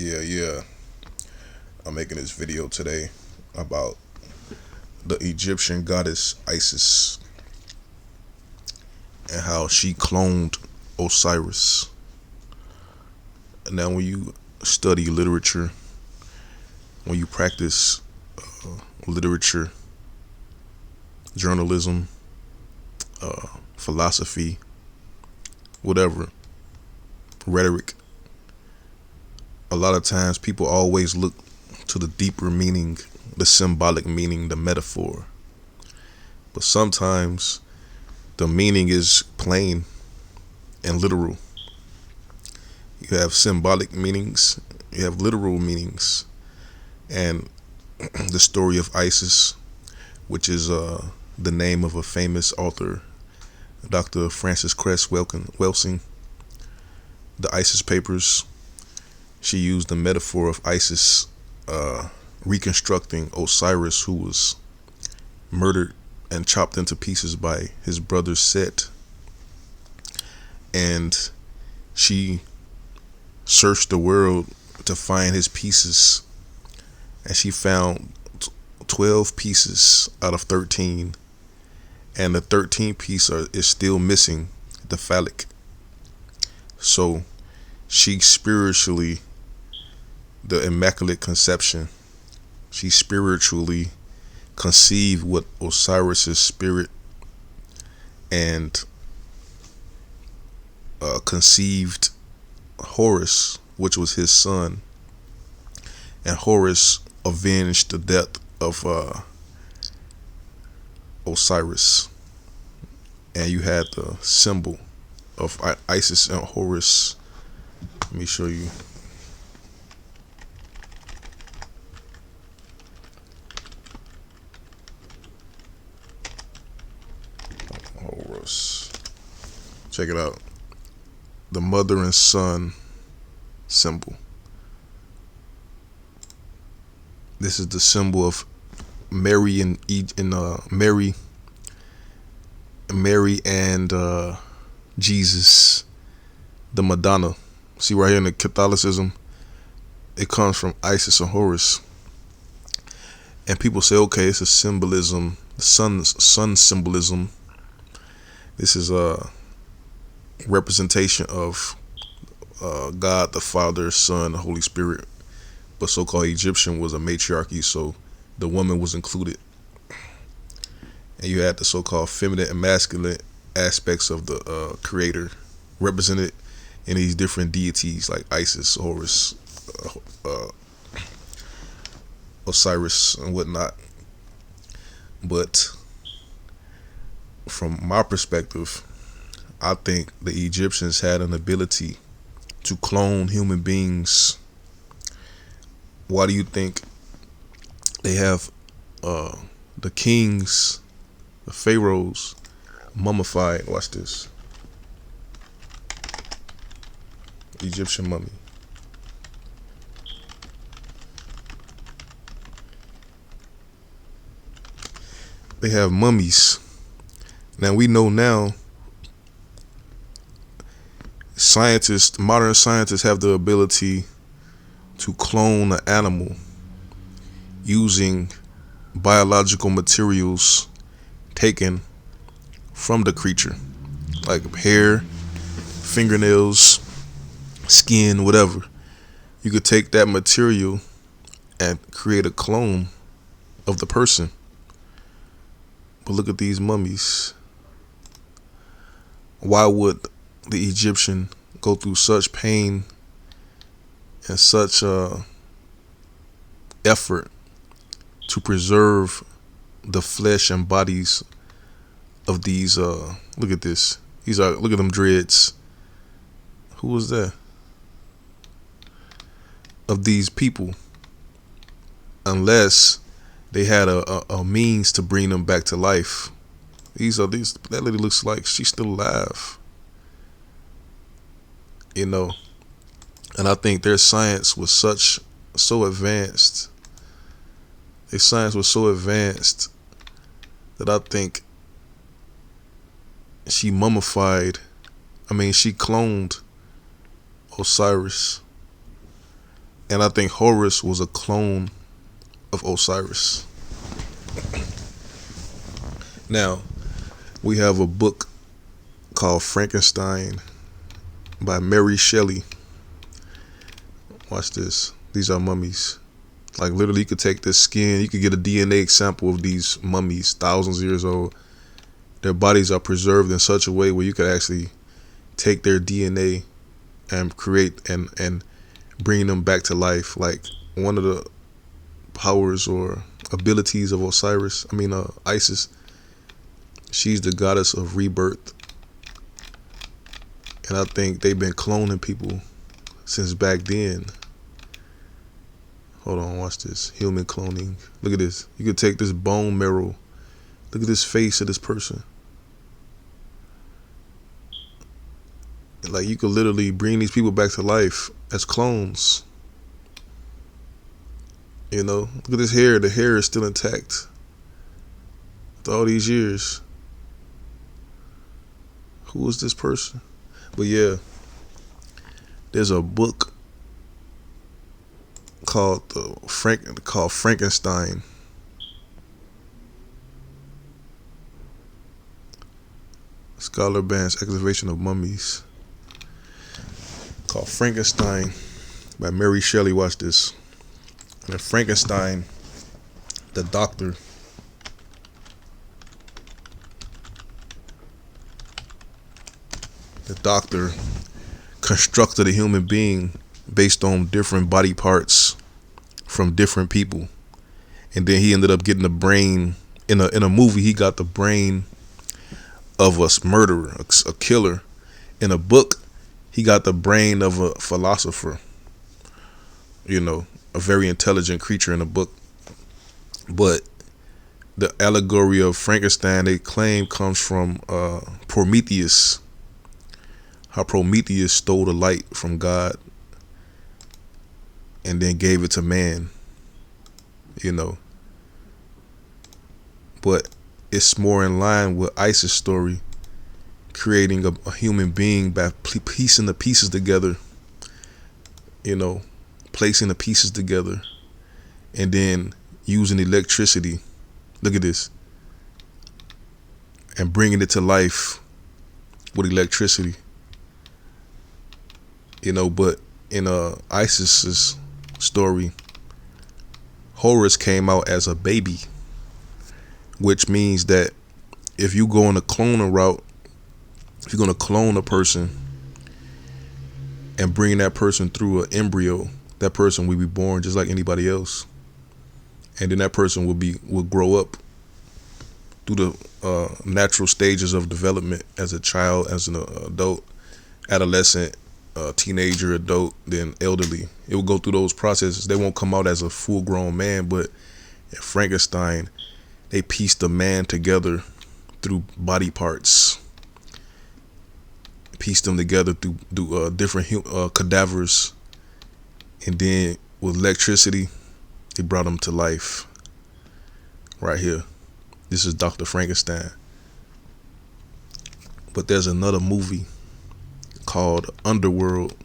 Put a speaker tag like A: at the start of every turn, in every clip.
A: Yeah. I'm making this video today about the Egyptian goddess Isis and how she cloned Osiris. Now, when you study literature, when you practice literature, journalism, philosophy, whatever, rhetoric, a lot of times people always look to the deeper meaning, the symbolic meaning, the metaphor. But sometimes the meaning is plain and literal. You have symbolic meanings, you have literal meanings. And the story of Isis, which is the name of a famous author, Dr. Frances Cress Welsing, the Isis Papers. She used the metaphor of Isis reconstructing Osiris, who was murdered and chopped into pieces by his brother Set. And she searched the world to find his pieces, and she found 12 pieces out of 13, and the 13th piece is still missing, the phallic. So she spiritually, the Immaculate Conception, she spiritually conceived what Osiris's spirit and conceived Horus, which was his son, and Horus avenged the death of Osiris. And you had the symbol of Isis and Horus. Let me show you. Horus. Check it out. The mother and son symbol. This is the symbol of Mary and Mary and Jesus, the Madonna. See right here in the Catholicism, it comes from Isis and Horus. And people say, okay, it's a symbolism, sun symbolism. This is a representation of God, the Father, Son, the Holy Spirit. But so-called Egyptian was a matriarchy, so the woman was included. And you had the so-called feminine and masculine aspects of the creator represented in these different deities like Isis, Horus, Osiris, and whatnot. But from my perspective, I think the Egyptians had an ability to clone human beings. Why do you think they have the kings, the pharaohs, mummified? Watch this. Egyptian mummy. They have mummies. Now we know now, modern scientists have the ability to clone an animal using biological materials taken from the creature, like hair, fingernails, skin, whatever. You could take that material and create a clone of the person. But look at these mummies. Why would the Egyptian go through such pain and such effort to preserve the flesh and bodies of these? Look at this. Look at them dreads. Who was that? Of these people, unless they had a means to bring them back to life. That lady looks like she's still alive. And I think their science was so advanced. Their science was so advanced that I think she cloned Osiris. And I think Horus was a clone of Osiris. Now, we have a book called Frankenstein by Mary Shelley. Watch this. These are mummies. Like literally, you could take this skin, you could get a DNA sample of these mummies, thousands of years old. Their bodies are preserved in such a way where you could actually take their DNA and create and bring them back to life. Like one of the powers or abilities of Isis. She's the goddess of rebirth. And I think they've been cloning people since back then. Hold on, watch this. Human cloning. Look at this. You could take this bone marrow. Look at this face of this person. Like you could literally bring these people back to life as clones. You know, look at this hair. The hair is still intact after all these years. Who is this person? But yeah, there's a book called Frankenstein. Scholar Band's Excavation of Mummies. Called Frankenstein by Mary Shelley. Watch this. And Frankenstein, the doctor, constructed a human being based on different body parts from different people, and then he ended up getting the brain in a movie. He got the brain of a murderer, a killer. In a book, he got the brain of a philosopher. You know, a very intelligent creature in a book. But the allegory of Frankenstein, they claim, comes from Prometheus. How Prometheus stole the light from God and then gave it to man, you know. But it's more in line with Isis' story, creating a human being by piecing the pieces together, you know, placing the pieces together, and then using electricity. Look at this. And bringing it to life with electricity. You know, but in Isis's story, Horus came out as a baby, which means that if you go on the cloning route, if you're going to clone a person and bring that person through an embryo, that person will be born just like anybody else, and then that person will grow up through the natural stages of development as a child, as an adult, adolescent, teenager, adult, then elderly. It will go through those processes. They won't come out as a full-grown man, but in Frankenstein, they pieced the man together through body parts, pieced them together through different cadavers, and then with electricity, they brought them to life. Right here, this is Dr. Frankenstein. But there's another movie called Underworld,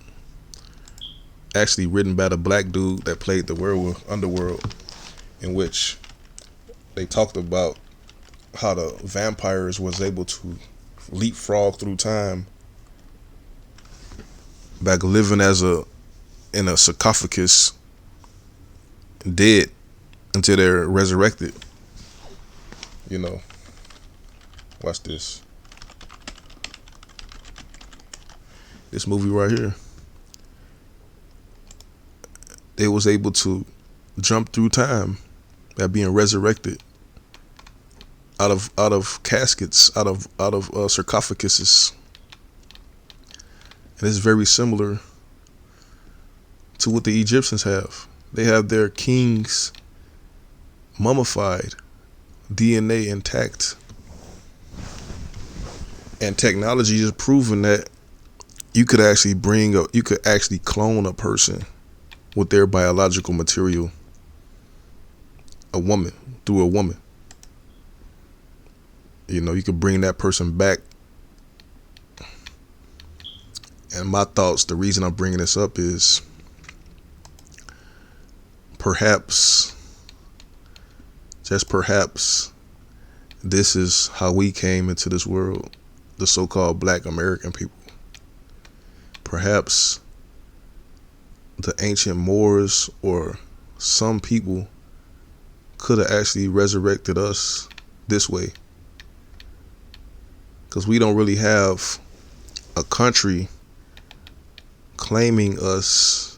A: actually written by the black dude that played the werewolf, Underworld, in which they talked about how the vampires was able to leapfrog through time by living in a sarcophagus, dead until they're resurrected. You know, watch this. This movie right here, they was able to jump through time by being resurrected out of caskets, out of sarcophaguses, and it's very similar to what the Egyptians have. They have their kings mummified, DNA intact, and technology is proving that you could actually clone a person with their biological material, through a woman. You know, you could bring that person back. And my thoughts, the reason I'm bringing this up is perhaps, just perhaps, this is how we came into this world, the so-called Black American people. Perhaps the ancient Moors or some people could have actually resurrected us this way, because we don't really have a country claiming us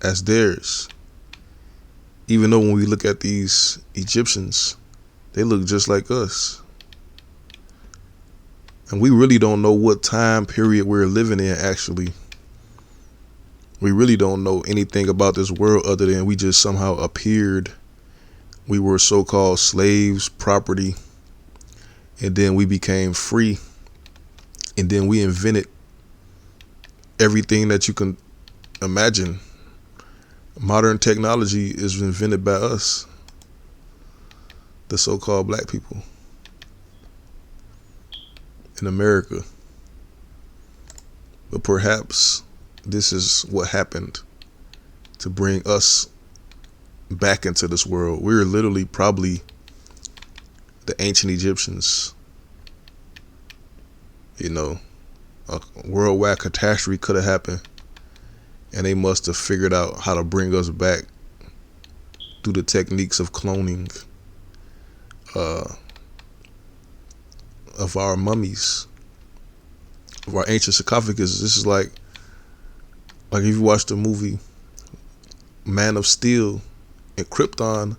A: as theirs. Even though when we look at these Egyptians, they look just like us. And we really don't know what time period we're living in, actually. We really don't know anything about this world other than we just somehow appeared. We were so-called slaves, property, and then we became free. And then we invented everything that you can imagine. Modern technology is invented by us, the so-called Black people in America. But perhaps this is what happened to bring us back into this world. We're literally probably the ancient Egyptians. You know, a worldwide catastrophe could have happened, and they must have figured out how to bring us back through the techniques of cloning of our mummies, of our ancient sarcophagus. This is like if you watch the movie Man of Steel and Krypton,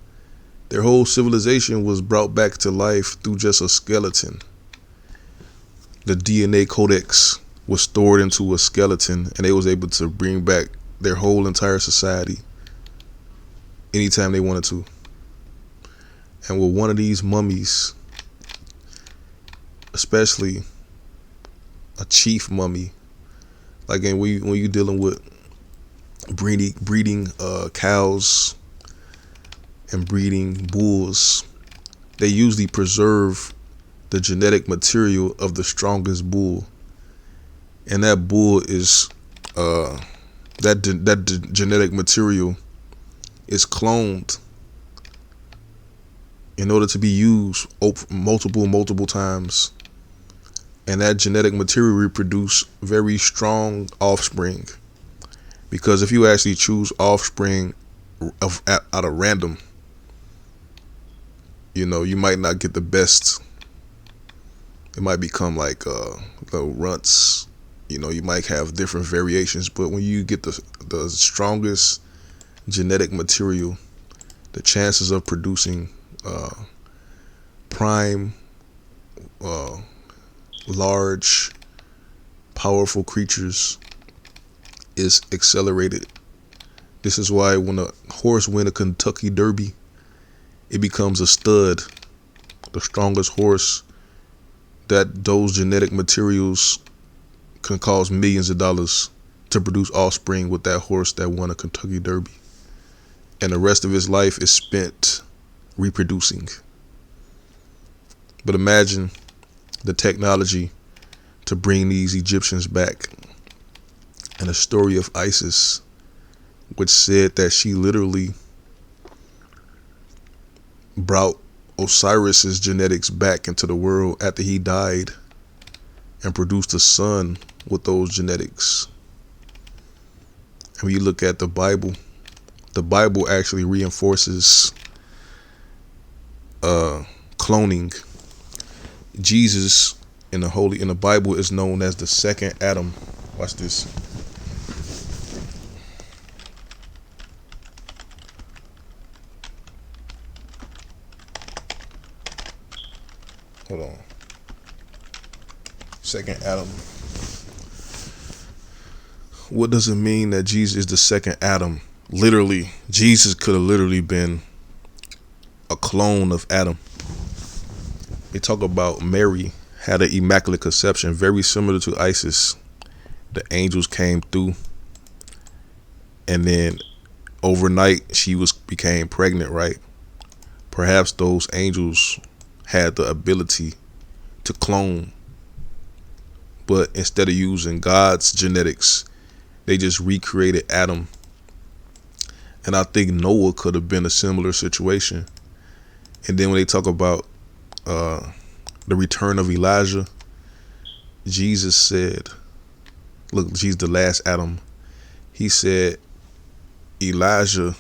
A: their whole civilization was brought back to life through just a skeleton. The DNA codex was stored into a skeleton, and they was able to bring back their whole entire society anytime they wanted to. And with one of these mummies, especially a chief mummy, like when you're dealing with breeding cows and breeding bulls, they usually preserve the genetic material of the strongest bull, and that bull is that genetic material is cloned in order to be used multiple times, and that genetic material reproduce very strong offspring. Because if you actually choose offspring out of random, you know, you might not get the best. It might become like little runts. You know, you might have different variations, but when you get the strongest genetic material, the chances of producing prime, large, powerful creatures is accelerated. This is why when a horse wins a Kentucky Derby, it becomes a stud, the strongest horse. That those genetic materials can cost millions of dollars to produce offspring with that horse that won a Kentucky Derby, and the rest of his life is spent reproducing. But imagine the technology to bring these Egyptians back, and the story of Isis, which said that she literally brought Osiris's genetics back into the world after he died and produced a son with those genetics. And when you look at the Bible actually reinforces cloning. Jesus in the Bible is known as the second Adam. Watch this. Hold on. Second Adam. What does it mean that Jesus is the second Adam? Literally, Jesus could have literally been a clone of Adam. They talk about Mary had an immaculate conception, very similar to Isis. The angels came through, and then overnight she became pregnant, right? Perhaps those angels had the ability to clone, but instead of using God's genetics, they just recreated Adam And I think Noah could have been a similar situation. And then when they talk about the return of Elijah, Jesus said, look, Jesus, the last Adam, he said Elijah,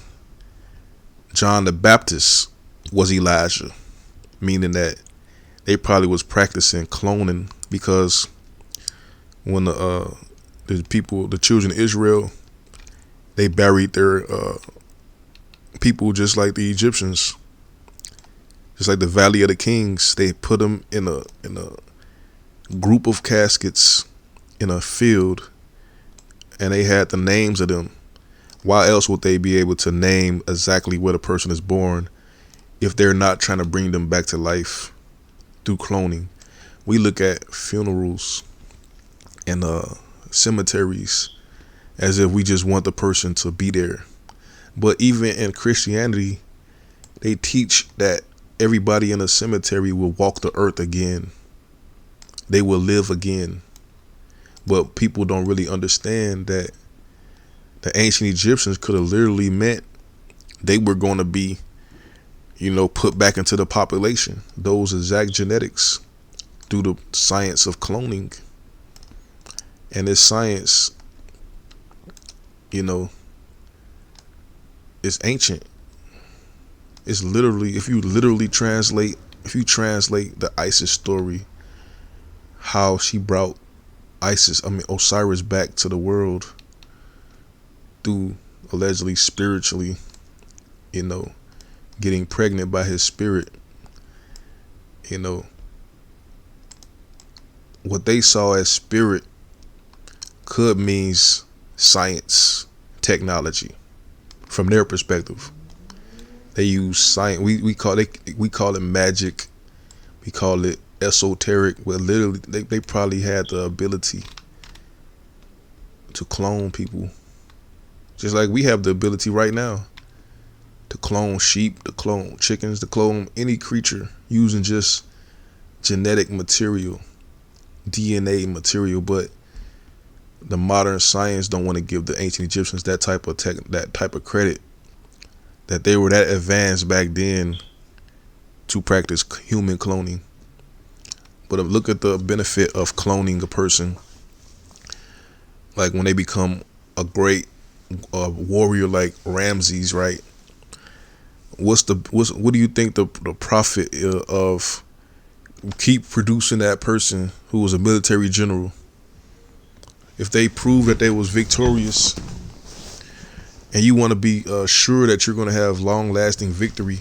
A: John the Baptist was Elijah, meaning that they probably was practicing cloning, because when the children of Israel, they buried their people just like the Egyptians, just like the Valley of the Kings. They put them in a group of caskets in a field, and they had the names of them. Why else would they be able to name exactly where the person is born if they're not trying to bring them back to life through cloning? We look at funerals and cemeteries as if we just want the person to be there. But even in Christianity, they teach that everybody in a cemetery will walk the earth again. They will live again. But people don't really understand that the ancient Egyptians could have literally meant they were going to be, put back into the population. Those exact genetics through the science of cloning. And this science, it's ancient. It's literally, if you translate the Isis story, how she brought Osiris back to the world through allegedly spiritually, getting pregnant by his spirit, what they saw as spirit could means science, technology. From their perspective, they use science. We call it magic. We call it esoteric. Where literally they probably had the ability to clone people, just like we have the ability right now to clone sheep, to clone chickens, to clone any creature using just genetic material, DNA material. But the modern science don't want to give the ancient Egyptians that type of credit, that they were that advanced back then to practice human cloning. But look at the benefit of cloning a person. Like when they become a great warrior like Ramses, right? What do you think the profit of keep producing that person who was a military general? If they prove that they was victorious, and you want to be sure that you're going to have long-lasting victory,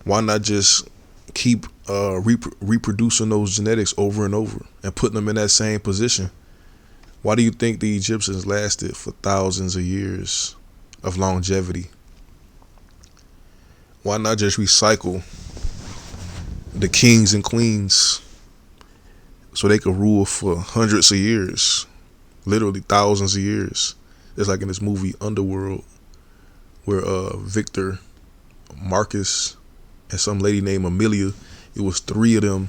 A: why not just keep reproducing those genetics over and over and putting them in that same position? Why do you think the Egyptians lasted for thousands of years of longevity? Why not just recycle the kings and queens so they could rule for hundreds of years, literally thousands of years? It's like in this movie Underworld, where Victor, Marcus, and some lady named Amelia, it was three of them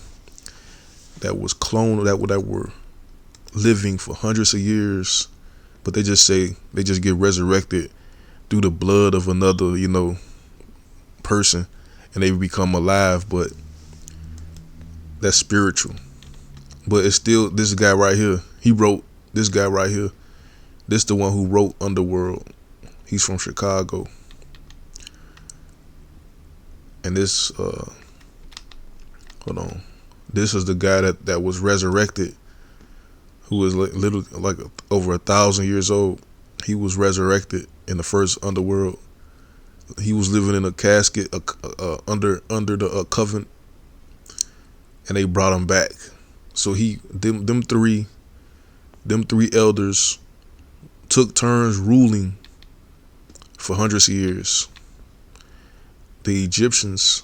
A: that was cloned, that were living for hundreds of years, but they just get resurrected through the blood of another, person, and they become alive. But that's spiritual. But it's still this guy right here. This guy right here. This the one who wrote Underworld. He's from Chicago. And this hold on. This is the guy that was resurrected, who was literally like over 1,000 years old. He was resurrected in the first Underworld. He was living in a casket under the covenant, and they brought him back. So them three elders took turns ruling for hundreds of years. The Egyptians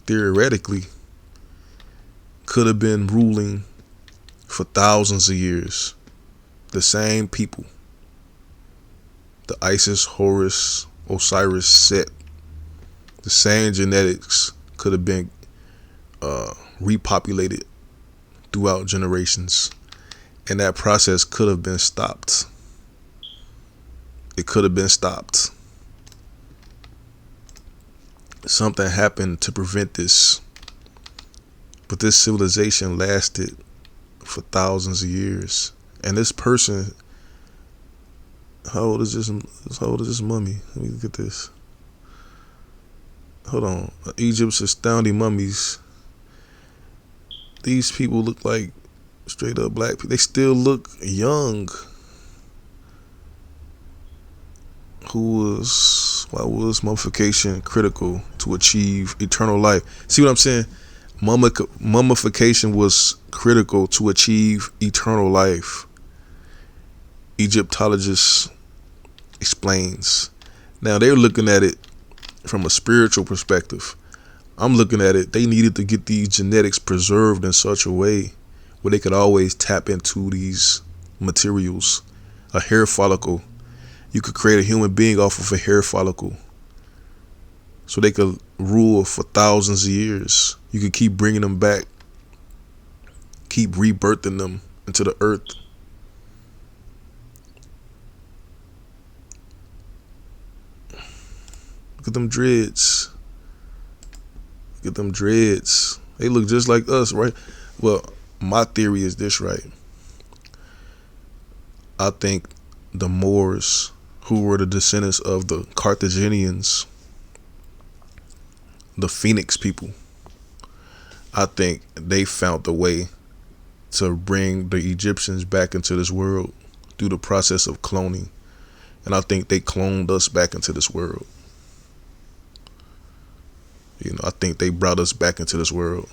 A: theoretically could have been ruling for thousands of years. The same people. The Isis, Horus, Osiris, Set. The same genetics could have been repopulated throughout generations. And that process could have been stopped. It could have been stopped. something happened to prevent this, but this civilization lasted for thousands of years. And this person, how old is this? How old is this mummy? Let me look at this. Hold on. Egypt's astounding mummies. These people look like straight up black people. They still look young. Why was mummification critical to achieve eternal life? See what I'm saying? Mummification was critical to achieve eternal life. Egyptologist explains. Now they're looking at it from a spiritual perspective. I'm looking at it, they needed to get these genetics preserved in such a way where they could always tap into these materials. A hair follicle. You could create a human being off of a hair follicle. So they could rule for thousands of years. You could keep bringing them back. Keep rebirthing them into the earth. Look at them dreads. Look at them dreads. They look just like us, right? Well, my theory is this, right? I think the Moors, who were the descendants of the Carthaginians, the Phoenix people, I think they found the way to bring the Egyptians back into this world through the process of cloning. And I think they cloned us back into this world. I think they brought us back into this world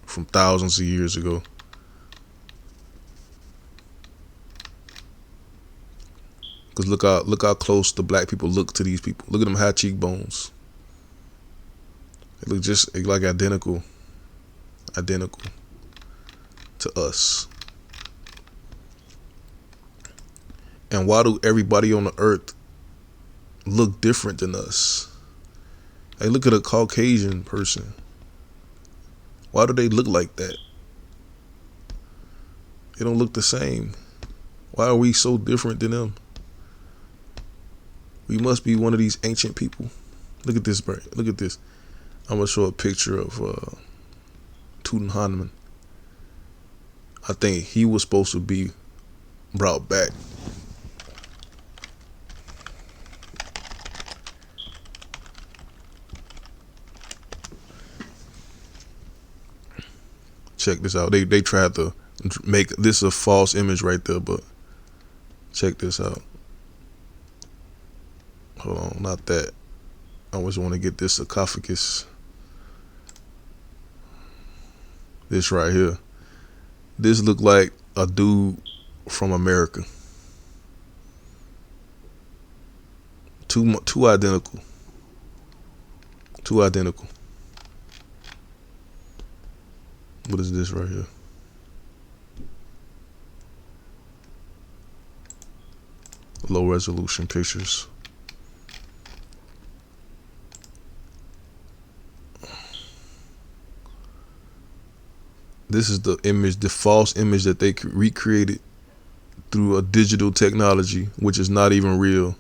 A: from thousands of years ago. Because look how close the black people look to these people. Look at them high cheekbones. They look just like identical to us. And why do everybody on the earth look different than us? Hey, look at a Caucasian person. Why do they look like that? They don't look the same. Why are we so different than them? We must be one of these ancient people. Look at this, bro. Look at this. I'm going to show a picture of Tutankhamun. I think he was supposed to be brought back. Check this out. They tried to make this a false image right there, but check this out. Hold on, not that. I always want to get this sarcophagus. This right here. This look like a dude from America. Two identical. Two identical. What is this right here? Low resolution pictures. This is the image, the false image that they recreated through a digital technology, which is not even real.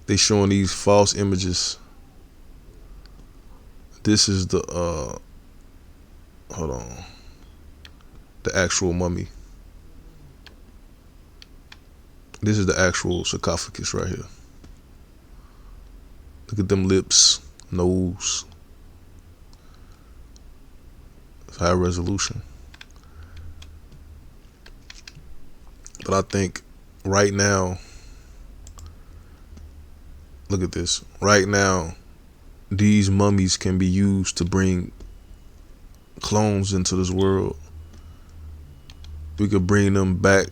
A: They showing these false images. This is the hold on, the actual mummy. This is the actual sarcophagus right here. Look at them lips, nose. It's high resolution. But I think right now, look at this. Right now, these mummies can be used to bring clones into this world. We could bring them back,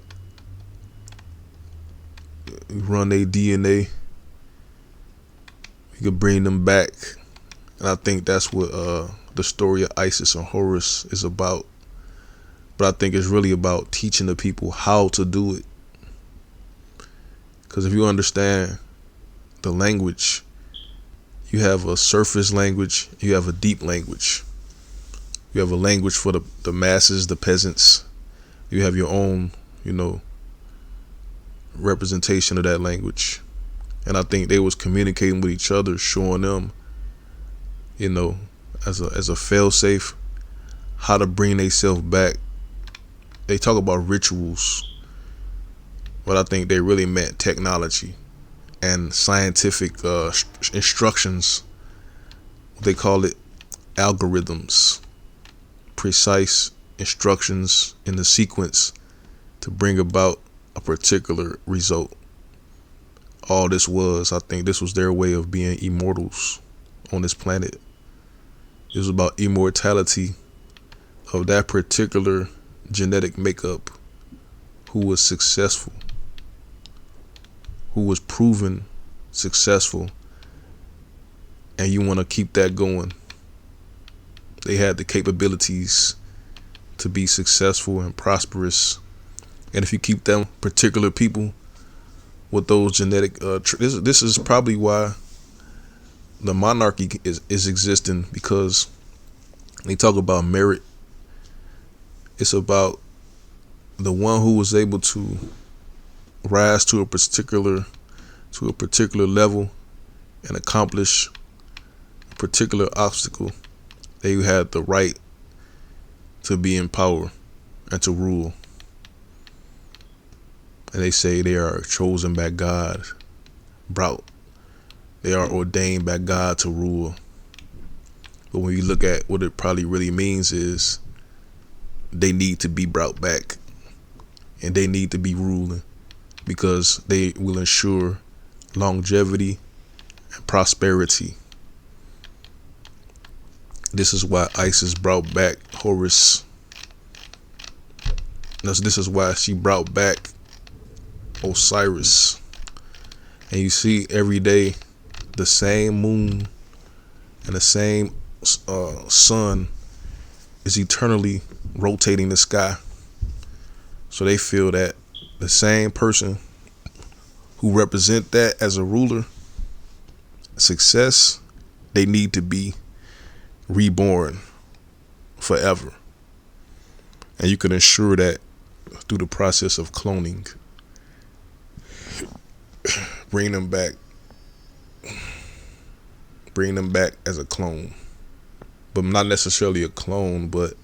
A: run their DNA. We could bring them back. And I think that's what the story of Isis and Horus is about. But I think it's really about teaching the people how to do it. Because if you understand the language, you have a surface language, you have a deep language. You have a language for the masses, the peasants. You have your own, representation of that language. And I think they was communicating with each other, showing them you know, as a fail safe, how to bring themselves back. They talk about rituals, but I think they really meant technology and scientific instructions. They call it algorithms, precise instructions in the sequence to bring about a particular result. All this was, I think this was their way of being immortals on this planet. It was about immortality of that particular genetic makeup who was successful, who was proven successful, and you want to keep that going. They had the capabilities to be successful and prosperous, and if you keep them particular people with those genetic this is probably why the monarchy is existing, because they talk about merit. It's about the one who was able to rise to a particular level and accomplish a particular obstacle. They had the right to be in power and to rule. And they say they are chosen by God, brought. They are ordained by God to rule. But when you look at what it probably really means is they need to be brought back and they need to be ruling, because they will ensure longevity and prosperity. This is why Isis brought back Horus. This is why she brought back Osiris. And you see every day the same moon and the same sun is eternally rotating the sky. So they feel that the same person who represent that as a ruler, success, they need to be reborn forever. And you can ensure that through the process of cloning. Bring them back as a clone, but not necessarily a clone, but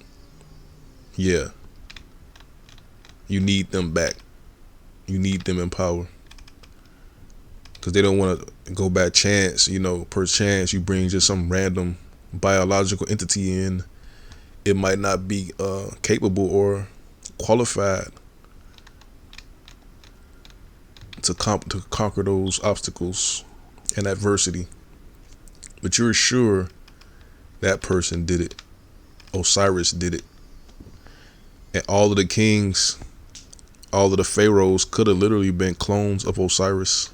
A: yeah, you need them back. You need them in power, because they don't want to go by chance. Per chance you bring just some random biological entity in, it might not be capable or qualified to conquer those obstacles and adversity. But you're sure that person did it. Osiris did it. And all of the kings, all of the pharaohs could have literally been clones of Osiris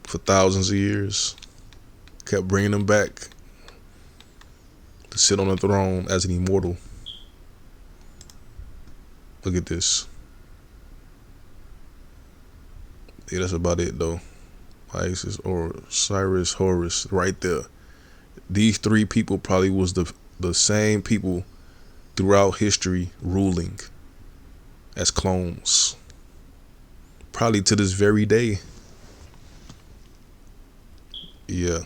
A: for thousands of years. Kept bringing them back to sit on the throne as an immortal. Look at this. Yeah, that's about it though. Isis or Osiris, Horus, right there. These three people probably was the same people throughout history ruling as clones. Probably to this very day. Yeah.